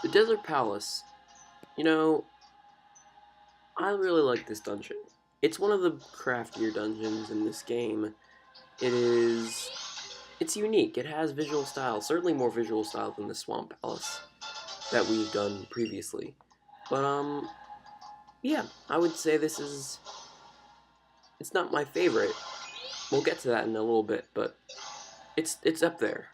The Desert Palace. You know, I really like this dungeon. It's one of the craftier dungeons in this game. It is... It's unique. It has visual style. Certainly more visual style than the Swamp Palace that we've done previously. But, yeah, I would say this is... It's not my favorite. We'll get to that in a little bit, but it's up there.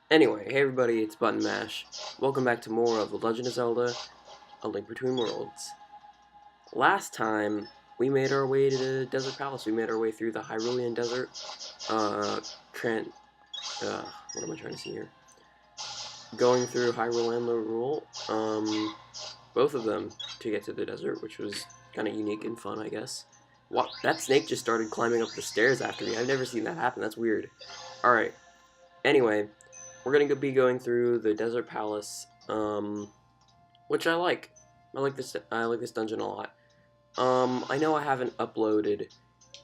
Anyway, hey everybody, it's Button Mash. Welcome back to more of The Legend of Zelda: A Link Between Worlds. Last time, we made our way to the Desert Palace. We made our way through the Hyrulean Desert. What am I trying to see here? Going through Hyrule and Lorule. Both of them to get to the desert, which was kind of unique and fun, I guess. What? That snake just started climbing up the stairs after me. I've never seen that happen. That's weird. Alright. Anyway, we're going to be going through the Desert Palace, which I like. I like this dungeon a lot. I know I haven't uploaded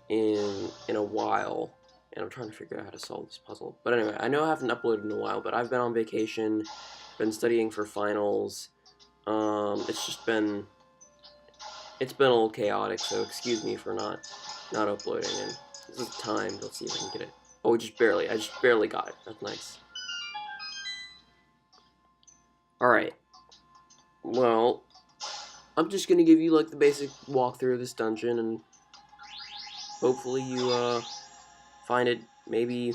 in a while, and I'm trying to figure out how to solve this puzzle. But anyway, I know I haven't uploaded in a while, but I've been on vacation, been studying for finals. It's been a little chaotic, so excuse me for not uploading. And this is timed. Let's see if I can get it. Oh, I just barely got it. That's nice. Alright. Well, I'm just gonna give you like the basic walkthrough of this dungeon, and hopefully you find it maybe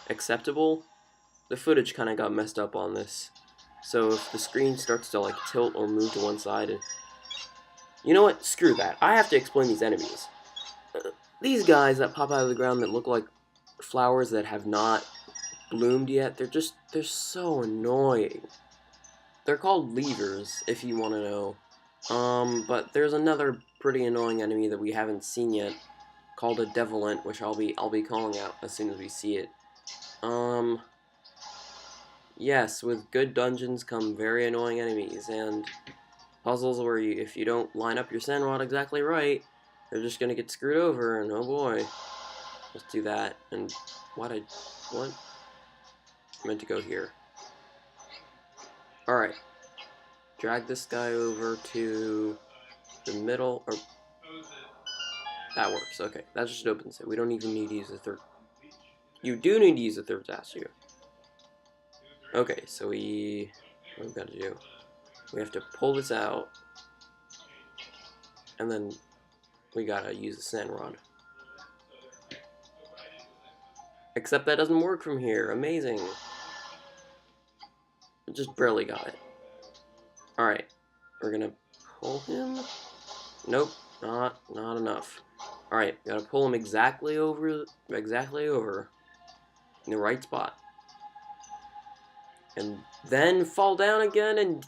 acceptable. The footage kind of got messed up on this, so if the screen starts to like tilt or move to one side, you know what? Screw that. I have to explain these enemies. These guys that pop out of the ground that look like flowers that have not bloomed yet, they're so annoying. They're called levers, if you want to know. But there's another pretty annoying enemy that we haven't seen yet, called a Devilent, which I'll be calling out as soon as we see it. Yes, with good dungeons come very annoying enemies, and puzzles where if you don't line up your sand rod exactly right, you're just gonna get screwed over, and oh boy. Let's do that, and what? I meant to go here. Alright. Drag this guy over to the middle, or... That works, okay. That just opens it. We don't even need to use the third... You do need to use the third statue. Okay, so what do we gotta do? We have to pull this out, and then we gotta use the sand rod. Except that doesn't work from here. Amazing. I just barely got it. Alright, we're gonna pull him. Nope, not enough. Alright, gotta pull him exactly over in the right spot. And then fall down again, and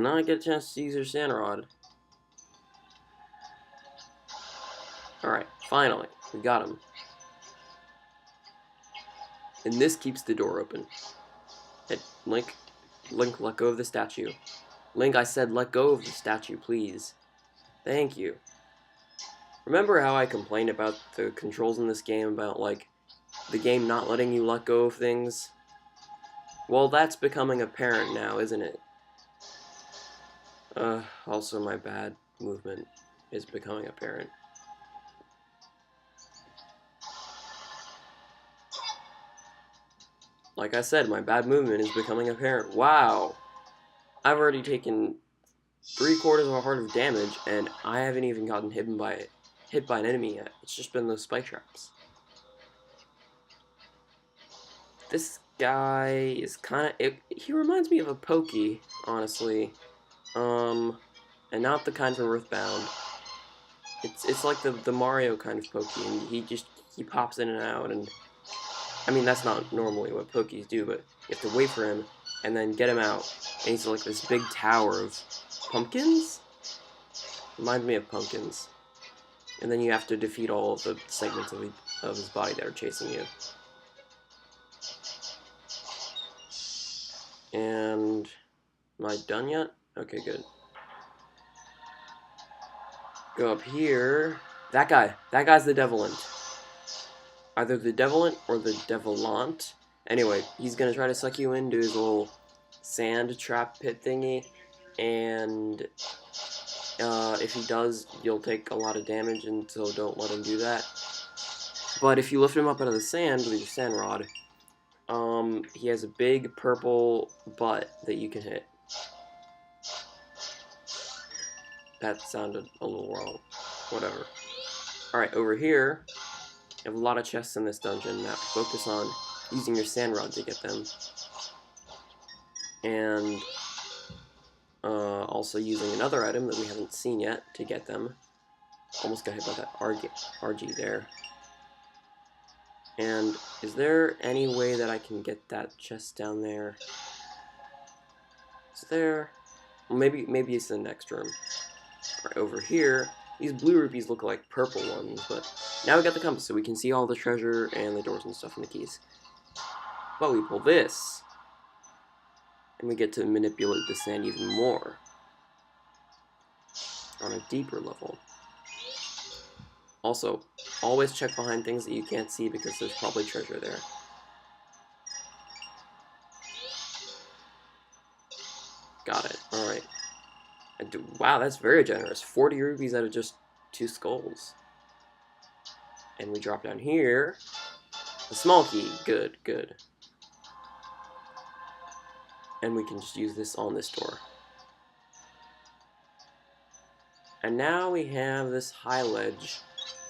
now I get a chance to use your sand rod. Alright, finally, we got him. And this keeps the door open. Hey, Link, let go of the statue. Link, I said let go of the statue, please. Thank you. Remember how I complained about the controls in this game, about, like, the game not letting you let go of things? Well, that's becoming apparent now, isn't it? Also my bad movement is becoming apparent. Like I said, my bad movement is becoming apparent. Wow! I've already taken 3/4 of a heart of damage, and I haven't even gotten hit by an enemy yet. It's just been those spike traps. This guy is kind of... He reminds me of a Pokey, honestly. And not the kind from Earthbound. It's like the Mario kind of Pokey, and he pops in and out, and... I mean, that's not normally what Pokies do, but you have to wait for him, and then get him out. And he's like this big tower of pumpkins? Reminds me of pumpkins. And then you have to defeat all of the segments of his body that are chasing you. And... am I done yet? Okay, good. Go up here. That guy's the Devilent. Either the Devilent or the Devilant. Anyway, he's gonna try to suck you into his little sand trap pit thingy, and if he does, you'll take a lot of damage, and so don't let him do that. But if you lift him up out of the sand with your sand rod, he has a big purple butt that you can hit. That sounded a little wrong. Whatever. Alright, over here, you have a lot of chests in this dungeon. Now focus on using your sand rod to get them. And also using another item that we haven't seen yet to get them. Almost got hit by that RG there. And is there any way that I can get that chest down there? Is there? Well, maybe it's in the next room. Right over here, these blue rupees look like purple ones, but now we got the compass, so we can see all the treasure and the doors and stuff and the keys. But we pull this, and we get to manipulate the sand even more on a deeper level. Also, always check behind things that you can't see because there's probably treasure there. Got it. Alright. Wow, that's very generous. 40 rupees out of just 2 skulls. And we drop down here. A small key. Good, good. And we can just use this on this door. And now we have this high ledge.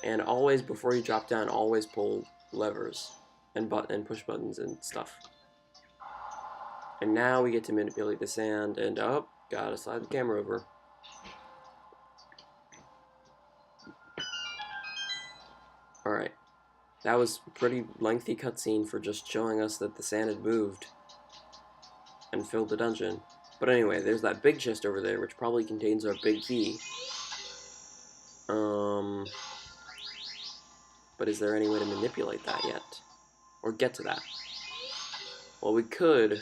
And always, before you drop down, always pull levers and push buttons and stuff. And now we get to manipulate the sand, and gotta slide the camera over. Alright. That was a pretty lengthy cutscene for just showing us that the sand had moved and filled the dungeon. But anyway, there's that big chest over there, which probably contains our big key. But is there any way to manipulate that yet? Or get to that? Well, we could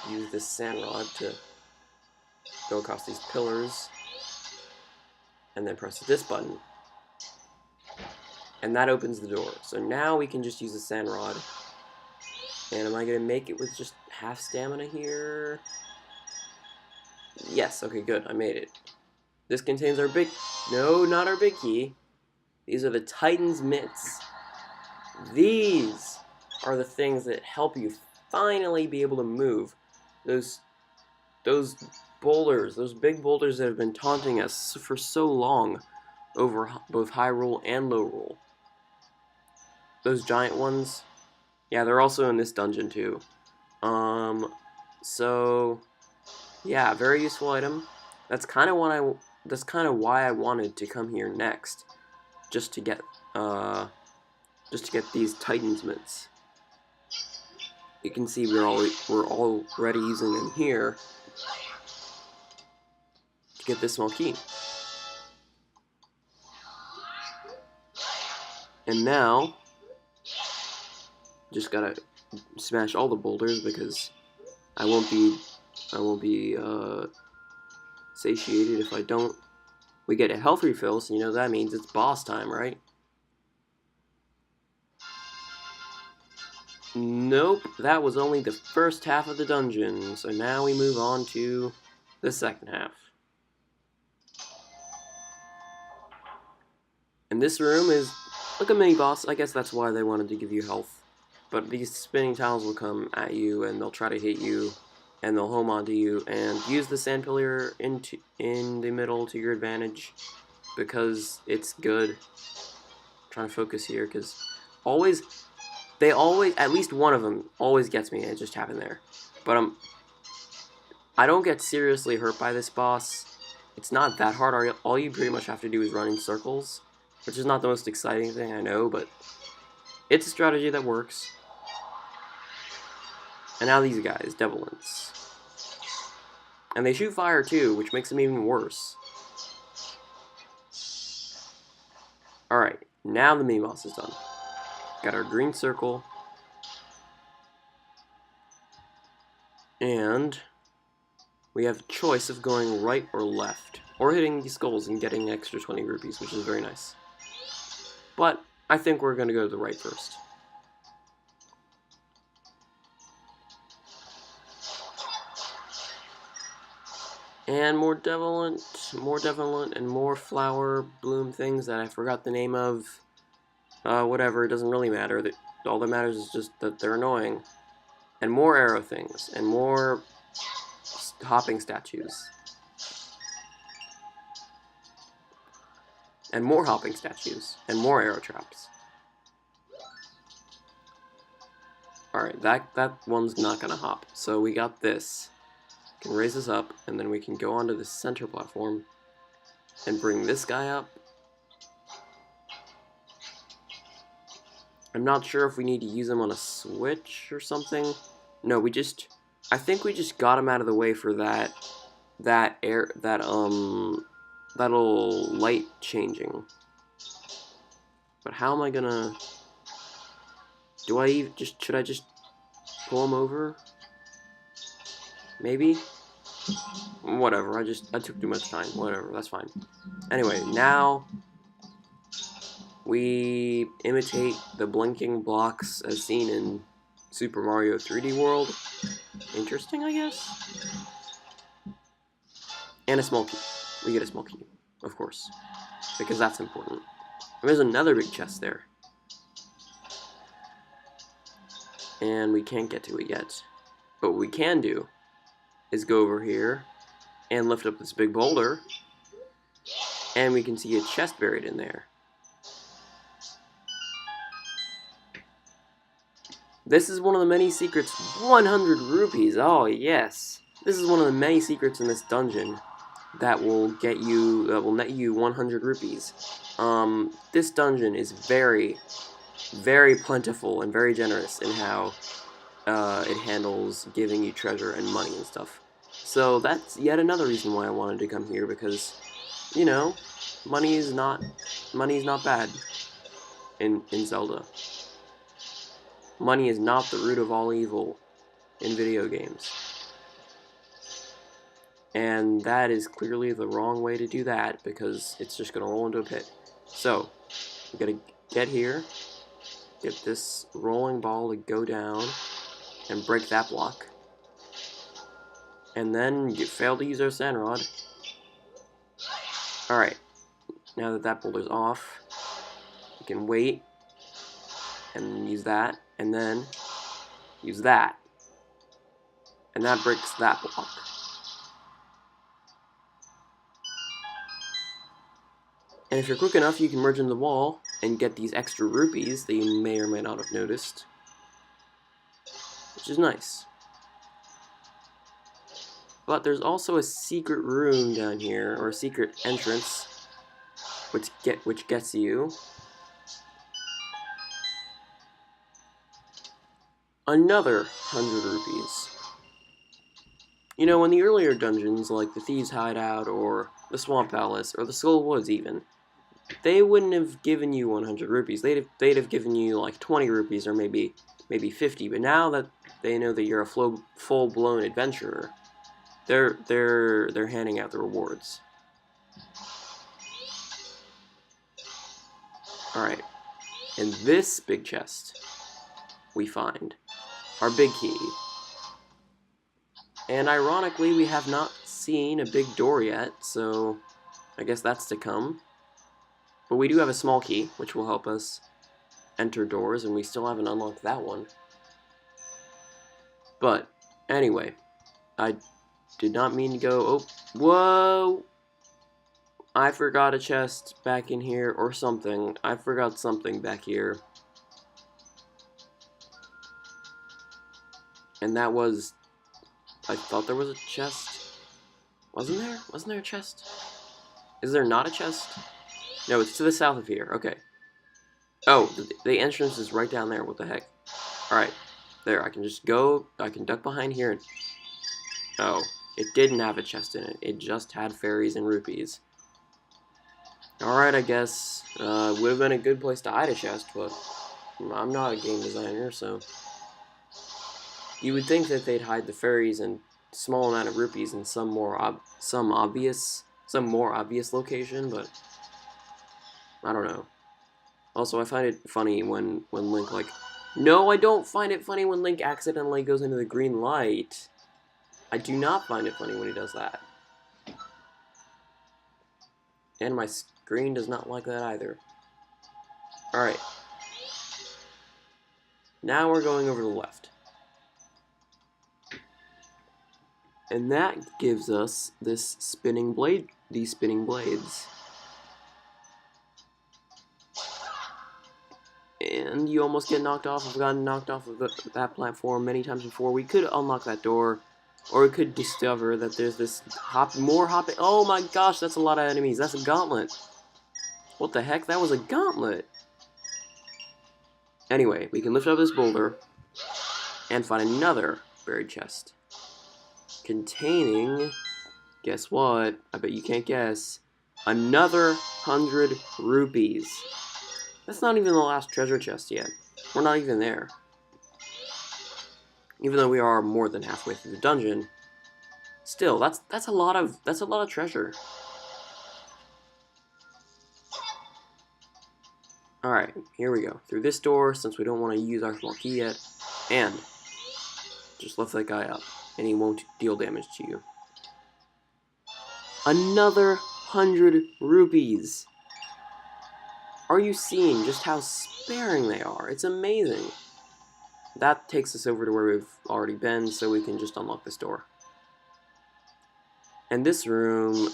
use this sand rod to go across these pillars and then press this button. And that opens the door. So now we can just use the sand rod. And am I going to make it with just half stamina here? Yes, okay, good, I made it. This contains our big... No, not our big key. These are the Titan's Mitts. These are the things that help you finally be able to move those boulders, those big boulders that have been taunting us for so long over both Hyrule and Lorule. Those giant ones, yeah, they're also in this dungeon too. So yeah, very useful item. That's kind of why I wanted to come here next, just to get these Titan's Mitts. You can see we're already using them here to get this small key. And now, just gotta smash all the boulders because I won't be satiated if I don't. We get a health refill, so you know that means it's boss time, right? Nope, that was only the first half of the dungeon, so now we move on to the second half. And this room is like a mini-boss. I guess that's why they wanted to give you health. But these spinning tiles will come at you, and they'll try to hit you, and they'll home onto you, and use the sand pillar in the middle to your advantage, because it's good. I'm trying to focus here, because they always, at least one of them, always gets me, and it just happened there. But I don't get seriously hurt by this boss. It's not that hard. All you pretty much have to do is run in circles, which is not the most exciting thing, I know, but it's a strategy that works. And now these guys, Devil-Ints. And they shoot fire too, which makes them even worse. Alright, now the mini-boss is done. Got our green circle. And we have a choice of going right or left, or hitting these skulls and getting an extra 20 rupees, which is very nice. But I think we're going to go to the right first. And more Devilant, and more flower bloom things that I forgot the name of. Whatever, it doesn't really matter. All that matters is just that they're annoying. And more arrow things, and more hopping statues. And more hopping statues, and more arrow traps. Alright, that one's not gonna hop. So we got this. We can raise this up, and then we can go onto the center platform and bring this guy up. I'm not sure if we need to use him on a switch or something. No, I think we just got him out of the way for that little light changing. But how am I gonna... should I just pull him over? Maybe? Whatever, I took too much time. Whatever, that's fine. Anyway, now we imitate the blinking blocks as seen in Super Mario 3D World. Interesting, I guess? And a small key. We get a small key, of course, because that's important. And there's another big chest there. And we can't get to it yet. But what we can do is go over here and lift up this big boulder, and we can see a chest buried in there. This is one of the many secrets. 100 rupees. Oh yes, this is one of the many secrets in this dungeon that will net you 100 rupees. This dungeon is very, very plentiful and very generous in how it handles giving you treasure and money and stuff. So that's yet another reason why I wanted to come here, because, you know, money is not bad in Zelda. Money is not the root of all evil in video games. And that is clearly the wrong way to do that, because it's just going to roll into a pit. So, we gotta get here, get this rolling ball to go down, and break that block. And then you fail to use our sand rod. Alright, now that that boulder's off, we can wait, and use that, and then use that. And that breaks that block. And if you're quick enough, you can merge in the wall and get these extra rupees that you may or may not have noticed, which is nice. But there's also a secret room down here, or a secret entrance, which gets you another 100 rupees. You know, in the earlier dungeons, like the Thieves' Hideout, or the Swamp Palace, or the Skull Woods even, they wouldn't have given you 100 rupees. They'd have given you like 20 rupees, or maybe 50. But now that they know that you're a full-blown adventurer, they're handing out the rewards. Alright, in this big chest, we find our big key. And ironically, we have not seen a big door yet, so I guess that's to come. But we do have a small key, which will help us enter doors, and we still haven't unlocked that one. But, anyway, I did not mean to go... Oh, whoa! I forgot a chest back in here, or something. I forgot something back here. And that was... I thought there was a chest. Wasn't there? Wasn't there a chest? Is there not a chest? No, it's to the south of here. Okay. Oh, the entrance is right down there. What the heck? Alright. There, I can just go. I can duck behind here and... Oh, it didn't have a chest in it. It just had fairies and rupees. Alright, I guess. Would have been a good place to hide a chest, but I'm not a game designer, so... You would think that they'd hide the fairies and small amount of rupees in some more obvious location, but I don't know. Also, I find it funny when Link, like, no, I don't find it funny when Link accidentally goes into the green light. I do not find it funny when he does that. And my screen does not like that either. Alright. Now we're going over to the left. And that gives us this spinning blade, these spinning blades. And you almost get knocked off. I've gotten knocked off of that platform many times before. We could unlock that door, or we could discover that there's this more hopping. Oh my gosh, that's a lot of enemies. That's a gauntlet. What the heck? That was a gauntlet. Anyway, we can lift up this boulder and find another buried chest containing, guess what? I bet you can't guess. Another 100 rupees. That's not even the last treasure chest yet. We're not even there. Even though we are more than halfway through the dungeon, still, that's a lot of treasure. Alright, here we go. Through this door, since we don't want to use our small key yet, and just lift that guy up, and he won't deal damage to you. Another 100 rupees. Are you seeing just how sparing they are? It's amazing. That takes us over to where we've already been, so we can just unlock this door. And this room,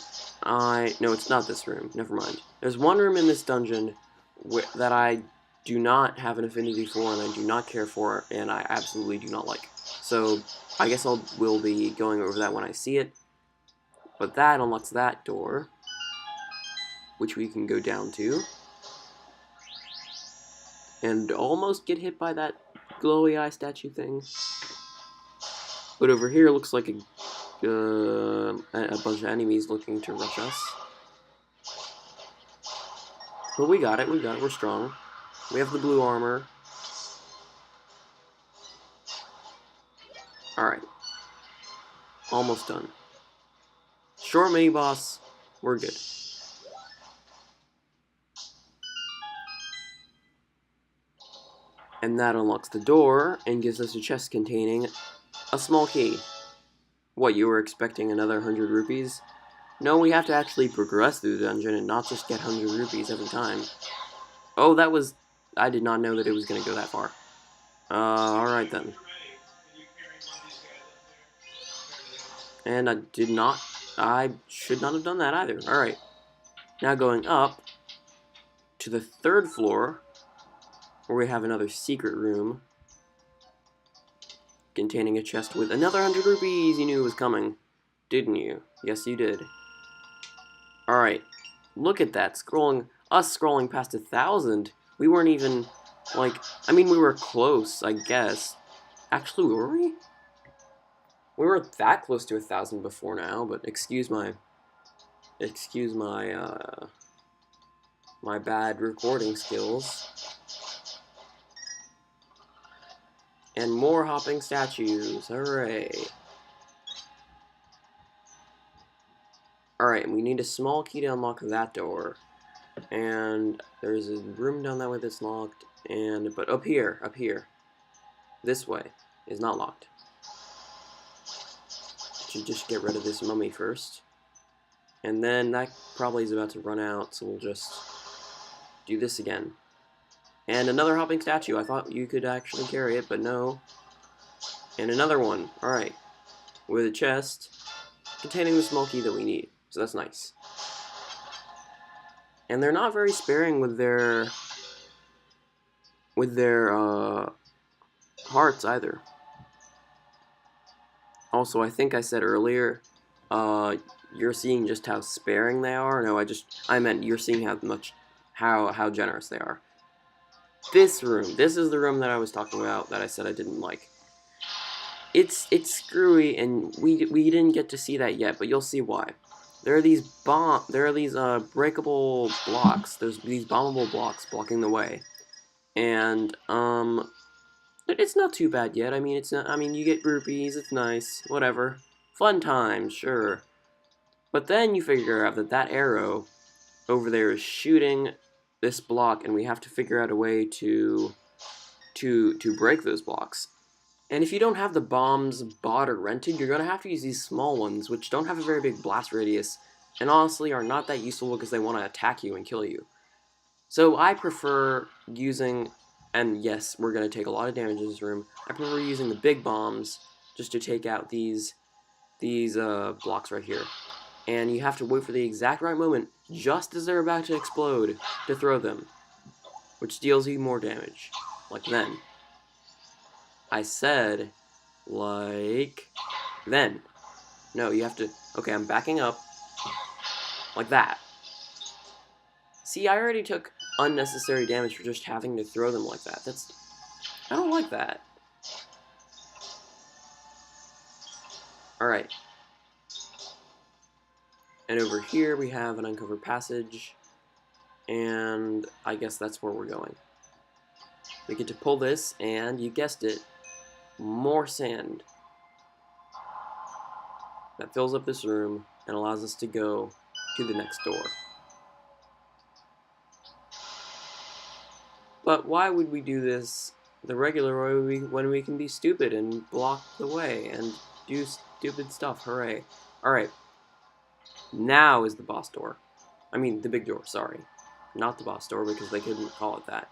no, it's not this room. Never mind. There's one room in this dungeon that I do not have an affinity for, and I do not care for, and I absolutely do not like. So, I guess we'll be going over that when I see it. But that unlocks that door, which we can go down to. And almost get hit by that glowy eye statue thing. But over here looks like a bunch of enemies looking to rush us. But we got it, we're strong. We have the blue armor. Alright. Almost done. Short mini-boss, we're good. And that unlocks the door and gives us a chest containing a small key. What, you were expecting another 100 rupees? No, we have to actually progress through the dungeon and not just get 100 rupees every time. Oh, that was... I did not know that it was going to go that far. Alright then. And I should not have done that either. Alright. Now going up to the 3rd floor, where we have another secret room containing a chest with another 100 rupees. You knew it was coming, didn't you? Yes, you did. Alright, look at that, scrolling past 1,000. We weren't even, like, I mean, we were close, I guess. Actually, were we? We were that close to 1,000 before now, but excuse my bad recording skills. And more hopping statues, hooray. Alright, we need a small key to unlock that door. And there's a room down that way that's locked. But up here, this way, is not locked. Should just get rid of this mummy first. And then that probably is about to run out, so we'll just do this again. And another hopping statue. I thought you could actually carry it, but no. And another one. Alright. With a chest containing the small key that we need. So that's nice. And they're not very sparing with their hearts either. Also, I think I said earlier, you're seeing just how sparing they are. No, I meant you're seeing how generous they are. This room. This is the room that I was talking about that I said I didn't like. It's screwy, and we didn't get to see that yet, but you'll see why. There are these breakable blocks. There's these bombable blocks blocking the way, and it's not too bad yet. I mean, it's not. I mean, you get rupees. It's nice. Whatever. Fun times, sure. But then you figure out that arrow over there is shooting this block, and we have to figure out a way to break those blocks. And if you don't have the bombs bought or rented, you're going to have to use these small ones, which don't have a very big blast radius, and honestly are not that useful because they want to attack you and kill you. So I prefer using, and yes, we're going to take a lot of damage in this room, I prefer using the big bombs just to take out these blocks right here. And you have to wait for the exact right moment, just as they're about to explode, to throw them, which deals you more damage, like then. I said, like, then. No, you have to, okay, I'm backing up, like that. See, I already took unnecessary damage for just having to throw them like that. I don't like that. Alright. And over here we have an uncovered passage, and I guess that's where we're going. We get to pull this, and you guessed it, more sand. That fills up this room and allows us to go to the next door. But why would we do this the regular way when we can be stupid and block the way and do stupid stuff? Hooray. Alright. Now is the boss door. I mean, the big door, sorry. Not the boss door, because they couldn't call it that.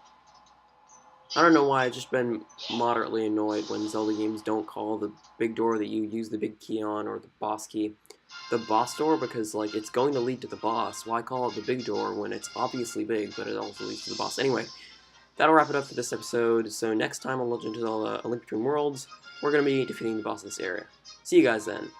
I don't know why, I've just been moderately annoyed when Zelda games don't call the big door that you use the big key on, or the boss key, the boss door, because, like, it's going to lead to the boss. Why call it the big door when it's obviously big, but it also leads to the boss? Anyway, that'll wrap it up for this episode. So next time on Legend of Zelda: A Link Between Worlds, we're going to be defeating the boss of this area. See you guys then.